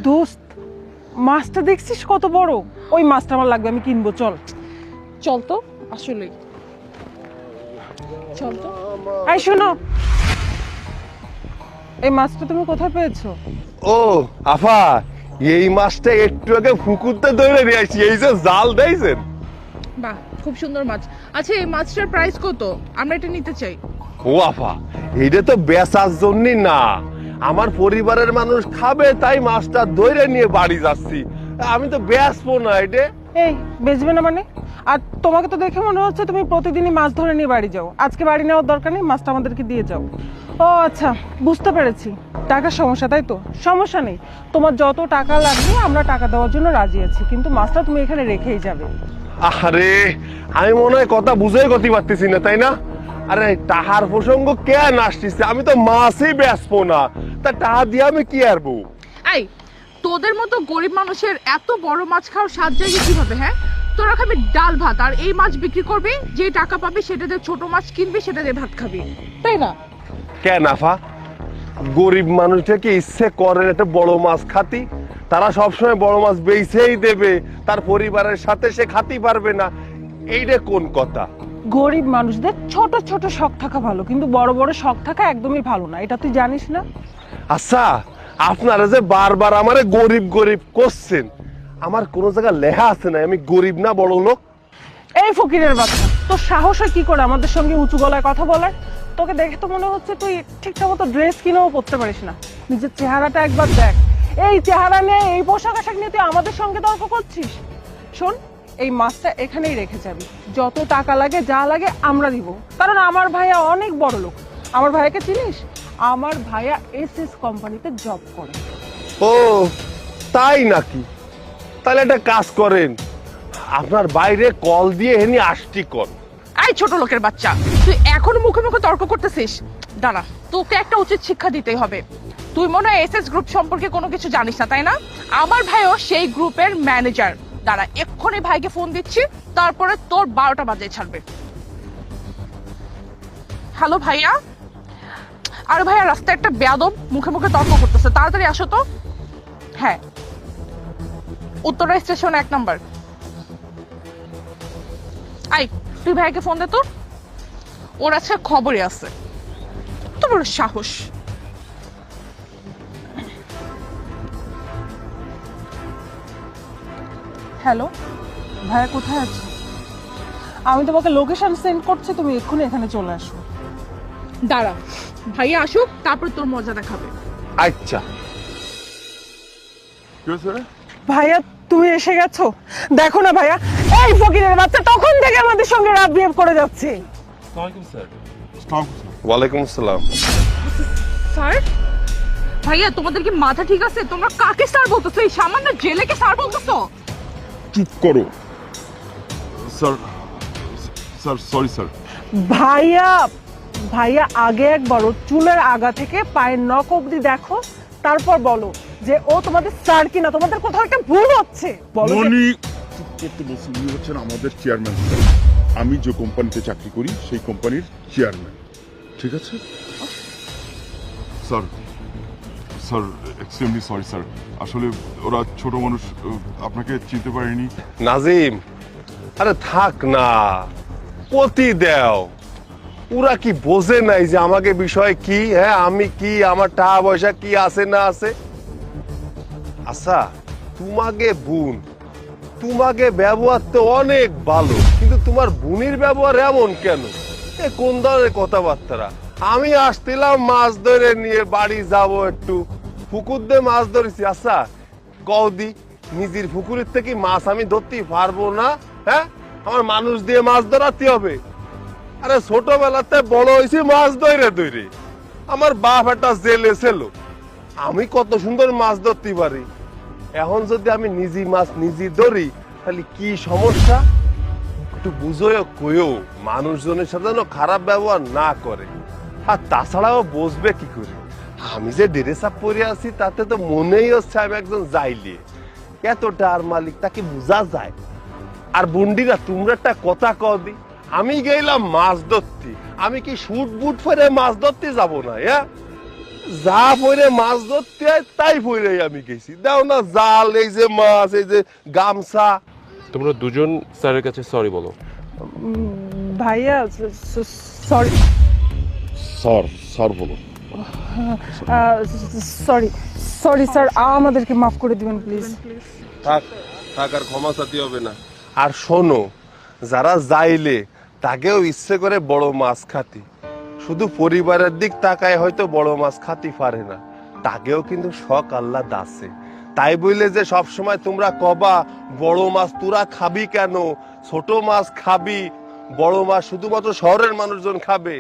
দোস্ত, মাছটা দেখছিস কত বড়? ওই মাছটা আমার লাগবে, আমি কিনবো। চল চল তো, আসলেই চল তো। এই শোনো, এই মাছটা তুমি কোথায় পেয়েছো? ও আফা, এই মাছটা একটু আগে পুকুরতে ধরে নিয়ে আসছি, এই যে জাল দিয়েছেন। বাহ, খুব সুন্দর মাছ। আচ্ছা, এই মাছটার প্রাইস কত? আমরা এটা নিতে চাই। ও আফা, এইটা তো বেচার জন্যই না, আমার পরিবারের মানুষ খাবে তাই মাছটা ধরে নিয়ে বাড়ি যাচ্ছি। আমি তো বেচবো না এটা। এই বেচবে না মানে? আর তোমাকে তো দেখে মনে হচ্ছে তুমি প্রতিদিনই মাছ ধরে নিয়ে বাড়ি যাও। আজকে বাড়ি নেওয়ার দরকার নেই, মাছটা আমাদেরকে দিয়ে যাও। ও আচ্ছা, বুঝতে পেরেছি, টাকার সমস্যা, তাই তো? সমস্যা নেই, তোমার যত টাকা লাগবে আমরা টাকা দেওয়ার জন্য রাজি আছি, কিন্তু মাছটা তুমি এখানে রেখেই যাবে। আরে আমি মনে হয় কথা বুঝেই গতি পারতেছি না, তাই না? আরে টাহার প্রসঙ্গ কেন আসতেছে? আমি তো মাছই বেচবো না, তা টাকা দিয়ে আমি কি আরবো? এই, তোদের মতো গরিব মানুষের এত বড় মাছ খাওয়ার স্বাদ জায়গা কিভাবে? হ্যাঁ, তোরা খাবি ডাল ভাত, আর এই মাছ বিক্রি করবি, যে টাকা পাবি সেটা দিয়ে ছোট মাছ কিনবি, সেটা দিয়ে ভাত খাবি, তাই না? কেন আফা, গরিব মানুষটা কি ইচ্ছে করে একটা বড় মাছ খাতি? তারা সবসময় বড় মাছ বেচেই দেবে, তার পরিবারের সাথে সে খাতি পারবে না, এইটা কোন কথা? গরিব মানুষদের ছোট ছোট শখ থাকা ভালো, কিন্তু বড় বড় শখ থাকা একদমই ভালো না, এটা তুই জানিস না? আচ্ছা, আপনারা যে বারবার আমারে গরিব গরিব করছেন, আমার কোন জায়গায় লেখা আছে না আমি গরিব না বড় লোক? এই ফকিরের বাচ্চা, তোর সাহস হয় কি করে আমাদের সঙ্গে উঁচু গলায় কথা বলার? তোকে দেখে তো মনে হচ্ছে তুই ঠিকঠাক মতো ড্রেস কিনেও পরতে পারিস না। নিজের চেহারাটা একবার দেখ। এই চেহারা নিয়ে, এই পোশাক আশাক নিয়ে তুই আমাদের সঙ্গে তর্ক করছিস? শোন, এই মাছটা এখানেই রেখে যাবি, যত টাকা লাগে যা লাগে আমরা দিব, কারণ আমার ভাইয়া অনেক বড় লোক। আমার ভাইয়াকে চিনিস? আমার ভাইয়া এসএস কোম্পানিতে জব করে। ও তাই নাকি? তাহলে একটা কাজ করেন, আপনার বাইরে কল দিয়ে এনে আসটি কর। এই ছোট লোকের বাচ্চা, তুই এখন মুখে মুখে তর্ক করতেছিস? দাঁড়া, তোকে একটা উচিত শিক্ষা দিতেই হবে। তুই মনে হয় এসএস গ্রুপ সম্পর্কে কোনো কিছু জানিস না, তাই না? আমার ভাইও সেই গ্রুপের ম্যানেজার। দাঁড়া, এক্ষুনি ভাইকে ফোন দিচ্ছি, তারপরে তোর 12টা বাজে ছাড়বে। হ্যালো ভাইয়া। আরে ভাইয়া, রাস্তায় একটা বেয়াদব মুখে মুখে তর্ক করতেছে, তাড়াতাড়ি আসো তো। হ্যাঁ, উত্তরা স্টেশন 1 নাম্বার। আই, তুই ভাইকে ফোন দে তো, ওর আজকে খবরই আছে। তো বড় সাহস। হ্যালো ভাইয়া, কোথায় আছো? আমি তোমাকে লোকেশন সেন্ড করছি, তুমি এক্ষুনি এখানে চলে আসো। দাঁড়া, ভাইয়া আসুক, তারপর তোর মজা দেখাবে। আচ্ছা। ভাইয়া তুমি এসে গেছো? দেখো না ভাইয়া, এই ফকিরের বাচ্চা তখন থেকে আমাদের সঙ্গে রাত বিহেভ করে যাচ্ছে। ওয়ালাইকুম আসসালাম। স্যার? ভাইয়া, তোমাদের কি মাথা ঠিক আছে? তোমরা কাকে স্যার বলতেছো? এই সামান্য জেলেকে স্যার বলতেছো? চুপ করো স্যার। Sir sorry sir. ভাইয়া, ভাইয়া আগে একবার ওর চুলের আগা থেকে পায়ের নখ অবধি দেখো, তারপর বলো যে ও তোমাদের স্যার কিনা। তোমাদের কোথাও একটা ভুল হচ্ছে, বলো যে- মনি চুপ করতে বলছি, উনি হচ্ছেন আমাদের চেয়ারম্যান স্যার। আমি যে কোম্পানিতে চাকরি করি সেই কোম্পানির চেয়ারম্যান, ঠিক আছে sir? Sir extremely sorry sir, আসলে ওরা ছোট মানুষ, আপনাকে চিনতে পারেনি। নাজিম, আরে থাক না, পতি দেও। ওরা কি বোঝে নাই যে আমাকে বিষয় কি? হ্যাঁ, আমি কি, আমার টাকা পয়সা কি আছে না আছে? আচ্ছা, তোমাকে বোন, তোমাকে ব্যবহার তো অনেক ভালো, কিন্তু তোমার বোনের ব্যবহার এমন কেন? এ কোন ধরনের কথাবার্তা? আমি আসছিলাম মাছ ধরে নিয়ে বাড়ি যাব, একটু পুকুর দিয়ে মাছ ধরেছি। আচ্ছা কৌদি, নিজের পুকুরের থেকে মাছ আমি ধরতে পারবো না? হ্যাঁ, আমার মানুষ দিয়ে মাছ ধরাতে হবে। আরে ছোটবেলাতে বড় হয়েছি মাছ ধরে ধরে, আমার বাপ একটা জেলে ছিল, আমি কত সুন্দর মাছ ধরতে পারি। এখন যদি আমি নিজে মাছ নিজে ধরি, তাহলে কি সমস্যা? একটু বুঝোয় কইও, মানুষজনের সাথে যেন খারাপ ব্যবহার না করে। আর তাছাড়াও বসবে কি করে? আমি যে ড্রেস আপ পরে আছি তাতে তো মনেই হচ্ছে আমি একজন জাইলে। এতটা আর মালিক তাকে বোঝা যায়। আর বুন্ডিরা, তোমরা একটা কথা কও দি, আমি গেলাম মাছ ধরতে, আমি কি শুট বুট পরে মাছ ধরতে যাব না? হ্যাঁ, যা পরে মাছ ধরতে হয় তাই পরে আমি গেছি। দাও না জাল, এই যে মাছ, এই যে গামছা। তোমরা দুজন স্যারের কাছে সরি বলো। ভাইয়া সরি স্যার বলো। সরি সরি স্যার, আমাদেরকে মাফ করে দিবেন প্লিজ। থাক থাক, আর ক্ষমা চাইতে হবে না। আর শোনো, যারা যাইলে তাকেও ইচ্ছে করে বড় মাছ খাতি, শুধু পরিবারের দিক তাকায় হয়তো বড় মাছ খাতি পারে না, তাকেও কিন্তু শখ আল্লাহ দাসে। তাই বললে যে সব সময় তোমরা কবা বড় মাছ তোরা খাবি কেন, ছোট মাছ খাবি, বড় মাছ শুধুমাত্র শহরের মানুষজন খাবে।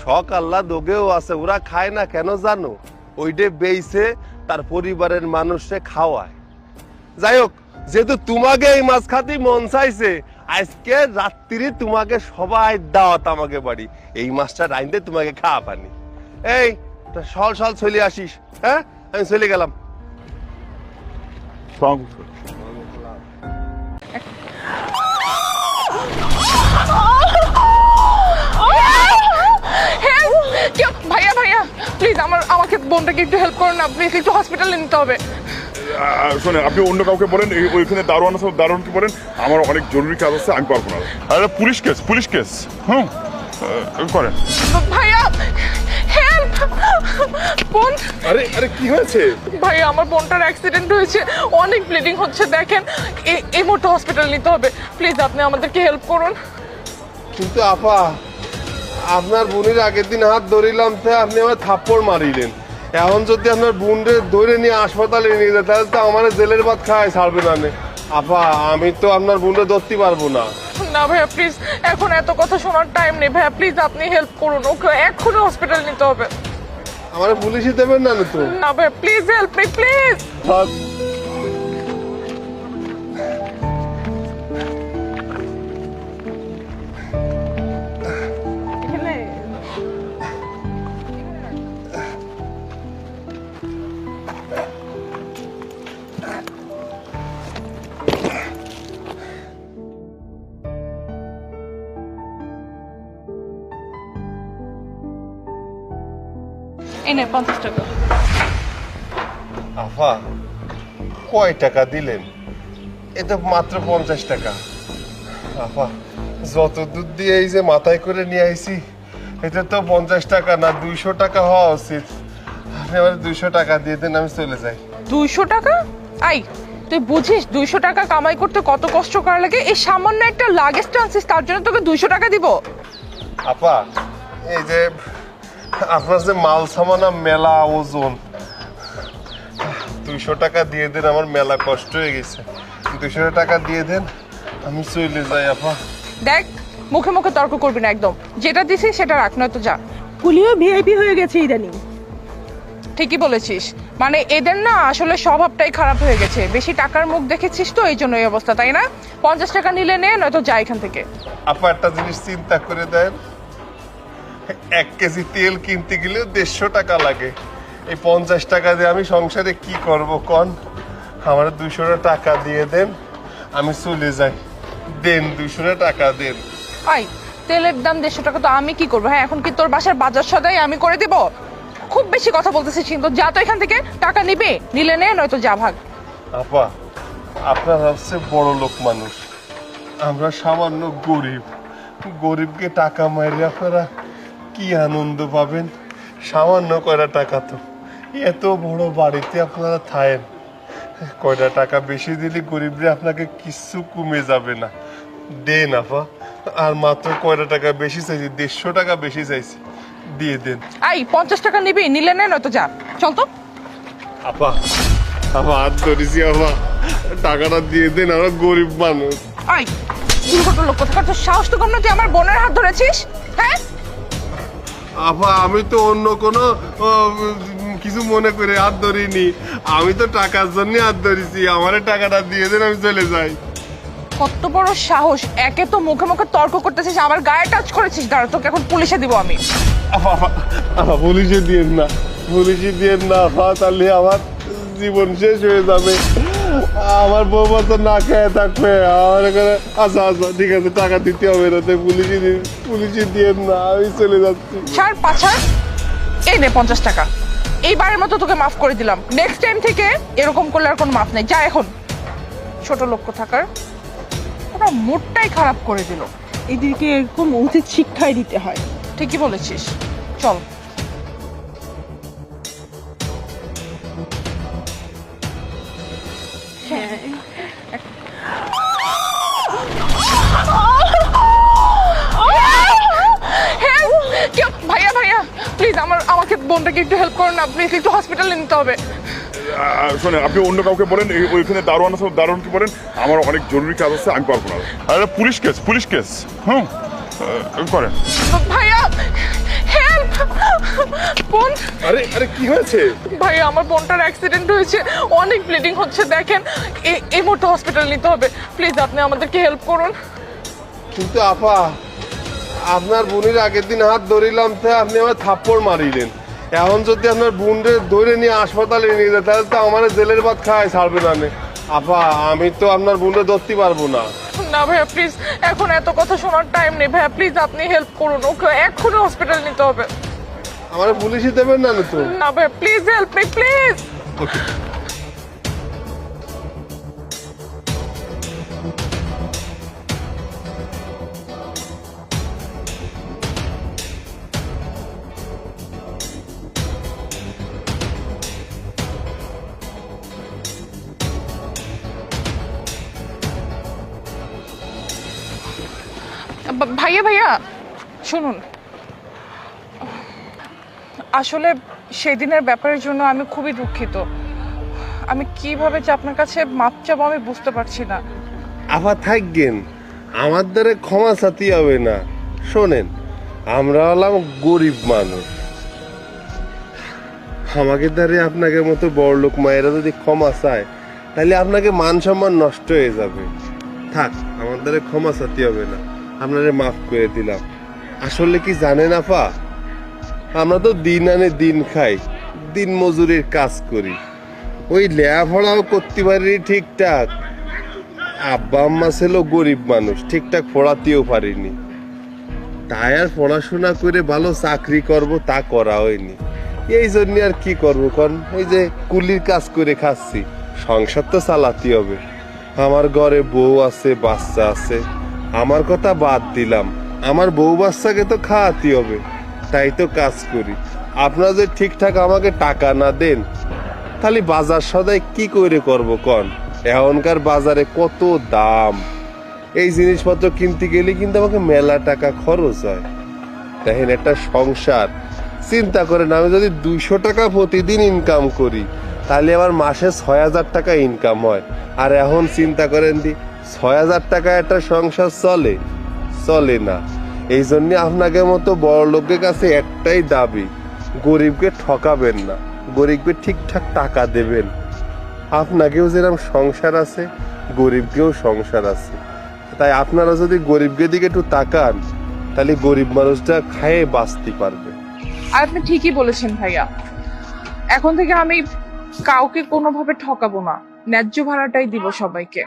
শখ আল্লাহ দোগেও আছে, ওরা খায় না কেন জানো? ওইটে বেইছে তার পরিবারের মানুষে খাওয়ায়। যাই হোক, যেহেতু তোমাকে এই মাছ খাতি মন চাইছে, আজকে রাত্রি তোমাকে সবাই দাওয়াত আমাকে বাড়ি, এই মাছটা রাইন্দে তোমাকে খাওয়া পানি। এই সল সল চলে আসিস। হ্যাঁ, আমি চলে গেলাম। ভাইয়া ভাইয়া প্লিজ আমাকে বোনটাকে একটু হেল্প করুন না প্লিজ, একটু হসপিটালে নিতে হবে। শোনেন, আপনি অন্য কাউকে বলেন, ওইখানে দারোয়ান আছে, দারোয়ানকে বলেন আমার অনেক জরুরি কাজ আছে, আমি পারবো না। আরে পুলিশ কেস করেন। ভাইয়া হেল্প! বোন, আরে আরে কি হয়েছে? ভাইয়া আমার বোনটার অ্যাক্সিডেন্ট হয়েছে, অনেক ব্লিডিং হচ্ছে, দেখেন এই মুহূর্তে হসপিটাল নিতে হবে, প্লিজ আপনি আমাদেরকে হেল্প করুন। কিন্তু আপা, আপনার বোনের আগের দিন হাত ধরিলাম, আপনি আমার থাপ্পড় মারিলেন। এখন যদি আপনার বোনরে ধরে নিয়ে হাসপাতালে নিয়ে যায়, তাহলে তো আমার জেলের ভাত খাওয়াই ছাড়বে না। আপা, আমি তো আপনার বোনরে ধরতে পারবো না। না ভাইয়া প্লিজ, এখন এত কথা শোনার টাইম নেই ভাইয়া, প্লিজ আপনি হেল্প করুন, ওকে এক্ষুনি হসপিটাল নিতে হবে। আমার পুলিশে দেবেন না তো? না ভাইয়া প্লিজ হেল্প মি প্লিজ। এনে 50 টাকা। আফা, কয় টাকা দিলেন? এটা মাত্র 50 টাকা। আফা, যত দুধ দিয়ে এই যে মাথায় করে নিয়ে আইছি, এটা তো 50 টাকা না, 200 টাকা হওয়া উচিত। আপনি আমার 200 টাকা দিয়ে দেন, আমি চলে যাই। 200 টাকা? আই তুই বুঝিস 200 টাকা কামাই করতে কত কষ্ট করা লাগে? এই সামান্য একটা লাগেজ টানছিস, তার জন্য তোকে 200 টাকা দিব? আপা, এই যে আপনার যে মাল সামানা মেলা ওজন, 200 টাকা দিয়ে দেন, আমার মেলা কষ্ট হয়ে গেছে। 200 টাকা দিয়ে দেন, আমি চলে যাই। আপা দেখ, মুখে মুখে তর্ক করবি না একদম, যেটা দিছিস সেটা রাখ, নয়তো যা। কুলিও ভিআইপি হয়ে গেছে ইদানিং। ঠিকই বলেছিস, মানে এদের না আসলে স্বভাবটাই খারাপ হয়ে গেছে, বেশি টাকার মুখ দেখেছিস তো এই জন্য এই অবস্থা, তাই না? 50 টাকা নিলে নে, নয়তো যা এখান থেকে। আপা, একটা জিনিস চিন্তা করে দেন, 1 কেজি তেল কিনতে গেলেও 150 টাকা লাগে। এই 50 টাকা দিয়ে আমি সংসারে কি করব কন? আমার 200 টাকা দিয়ে দেন, আমি চলে যাই। দেন 200 টাকা দেন। আই তেলের দাম 150 টাকা, তো আমি কি করবো? হ্যাঁ, এখন কি তোর বাসার বাজার সদাই আমি করে দিব? খুব বেশি কথা বলতেছিস কিন্তু, যা তো এখান থেকে, টাকা নিবে নিলে নে, নয়তো যা ভাগ। আপা, আপনারা হচ্ছে বড় লোক মানুষ, আমরা সামান্য গরিব। গরিবকে টাকা মারি আপনারা কি আনন্দ পাবেন? সামান্য কয়টা টাকা তো, এত বড় বাড়িতে আপনারা থাকেন, কয়টা টাকা বেশি দিলে গরিবরে আপনাকে কিছু কমে যাবে না। দেন আপা, আর মাত্র কয়টা টাকা বেশি চাইছি, 150 টাকা বেশি চাইছি, দিয়ে দেন। আই 50 টাকা নিবি নিলে নে, নয়তো যা, চল তো। আপা, আপা হাত ধরেছি, আপা টাকাটা দিয়ে দেন, আমরা গরিব মানুষ। আই দুর্ঘটনা লোক কোথাকার, তোর সাহস তো কম না, তুই আমার বোনের হাত ধরেছিস? হ্যাঁ আপা, আমি তো অন্য কোনো কিছু মনে করে হাত ধরিনি, আমি তো টাকার জন্য হাত ধরেছি। আমারে টাকাটা দিয়ে দেন, আমি চলে যাই। কত বড় সাহস! একে তো মুখে মুখে তর্ক করতেছিস, আবার গায়ে টাচ করেছিস। দাঁড়া, তোকে এখন পুলিশে দিব আমি। আপা, আপা, আপা পুলিশে দিয়েন না, পুলিশে দিয়েন না আপা, তাহলে আমার জীবন শেষ হয়ে যাবে। আমার বৌমা তো না খেয়ে থাকবে আমার এখানে। আচ্ছা আচ্ছা, ঠিক আছে, টাকা দিতে হবে না, পুলিশে দিয়েন না, আমি চলে যাচ্ছি। ছাড় পাছাড়, এই নে 50 টাকা। এইবারের মতো তোকে মাফ করে দিলাম, নেক্সট টাইম থেকে এরকম করলে আর কোনো মাফ নেই। যা এখন, ছোট লক্ষ্য থাকার ওরা মুডটাই খারাপ করে দিল। এদেরকে এরকম উচিত শিক্ষাই দিতে হয়। ঠিকই বলেছিস, চল। ভাইয়া ভাইয়া প্লিজ আমাকে বোনটাকে একটু হেল্প করুন না প্লিজ, একটু হসপিটালে নিতে হবে। শোনেন আপনি অন্য কাউকে বলেন, ওইখানে দারোয়ান আছে, দারোয়ানকে বলেন আমার অনেক জরুরি কাজ আছে, আমি পারবো না। আরে পুলিশ কেস করেন। ভাইয়া হেল্প, বোন। আরে আরে কি হয়েছে? ভাইয়া আমার বোনটার অ্যাক্সিডেন্ট হয়েছে, অনেক ব্লিডিং হচ্ছে, দেখেন এই মুহূর্তে হসপিটালে নিতে হবে, প্লিজ আপনি আমাদেরকে হেল্প করুন। কিন্তু আপা, আপনার বোনের আগের দিন হাত ধরিলাম তো আপনি আমার থাপ্পড় মারিলেন। এখন যদি আপনার বোনরে ধরে নিয়ে হাসপাতালে নিয়ে যায় তাহলে তো আমার জেলের ভাত খায় ছাড়বে না নে। আপা আমি তো আপনার বোনরে ধরতে পারবো না। না ভাইয়া প্লিজ, এখন এত কথা শোনার টাইম নেই ভাইয়া, প্লিজ আপনি হেল্প করুন, ওকে এক্ষুনি হসপিটালে নিতে হবে। আমার পুলিশই দেবেন না তো? না ভাইয়া প্লিজ হেল্প মি প্লিজ। ভাইয়া ভাইয়া শুনুন, আসলে সেদিনের ব্যাপারের জন্য আমি খুবই দুঃখিত। আমি কিভাবে যে আপনার কাছে মাপ চাবো আমি বুঝতে পারছি না। আপা থাকবেন, আমার দ্বারা ক্ষমা চাতে হবে না। শোনেন, আমরা হলাম গরিব মানুষ, আমাকে দ্বারা আপনাকে মতো বড় লোক মায়েরা যদি ক্ষমা চায় তাহলে আপনাকে মান সম্মান নষ্ট হয়ে যাবে। থাক, আমার দ্বারা ক্ষমা চাতে হবে না, আপনারে মাফ করে দিলাম। আসলে কি জানেন আপা, আমরা তো দিন আনে দিন খাই, দিন মজুরির কাজ করি, ওই লেয়াফড়াও করতে পারি ঠিকঠাক। আব্বা আম্মা ছিল গরিব মানুষ, ঠিকঠাক পড়াতেও পারিনি, তাই আর পড়াশোনা করে ভালো চাকরি করব তা করা হয়নি। এই জন্য আর কি করবো কন, এই যে কুলির কাজ করে খাচ্ছি, সংসার তো চালাতে হবে। আমার ঘরে বউ আছে, বাচ্চা আছে, আমার কথা বাদ দিলাম, আমার বউ বাচ্চাকে তো খাওয়াতে হবে, তাই তো কাজ করি। আপনারা যদি ঠিকঠাক আমাকে টাকা না দেন তাহলে বাজার সদাই কি করে করব কন? এখনকার বাজারে কত দাম, এই জিনিসপত্র কিনতে গেলে কিন্তু আমাকে মেলা টাকা খরচ হয়। দেখেন একটা সংসার, চিন্তা করেন আমি যদি 200 টাকা প্রতিদিন ইনকাম করি তাহলে আমার মাসে 6000 টাকা ইনকাম হয়। আর এখন চিন্তা করেন 6000 টাকা একটা সংসার চলে না। এই জন্য আপনাকে মতো বড় লোকের কাছে একটাই দাবি, গরিবকে ঠকাবেন না, গরিবকে ঠিকঠাক টাকা দেবেন। আপনাকেও যেরকম সংসার আছে, গরিবকেও সংসার আছে, তাই আপনারা যদি গরিবকে দিকে একটু তাকান তাহলে গরিব মানুষটা খায়ে বাঁচতে পারবে। আর আপনি ঠিকই বলেছেন ভাইয়া, এখন থেকে আমি কাউকে কোনোভাবে ঠকাবো না, ন্যায্য ভাড়াটাই দিব সবাইকে।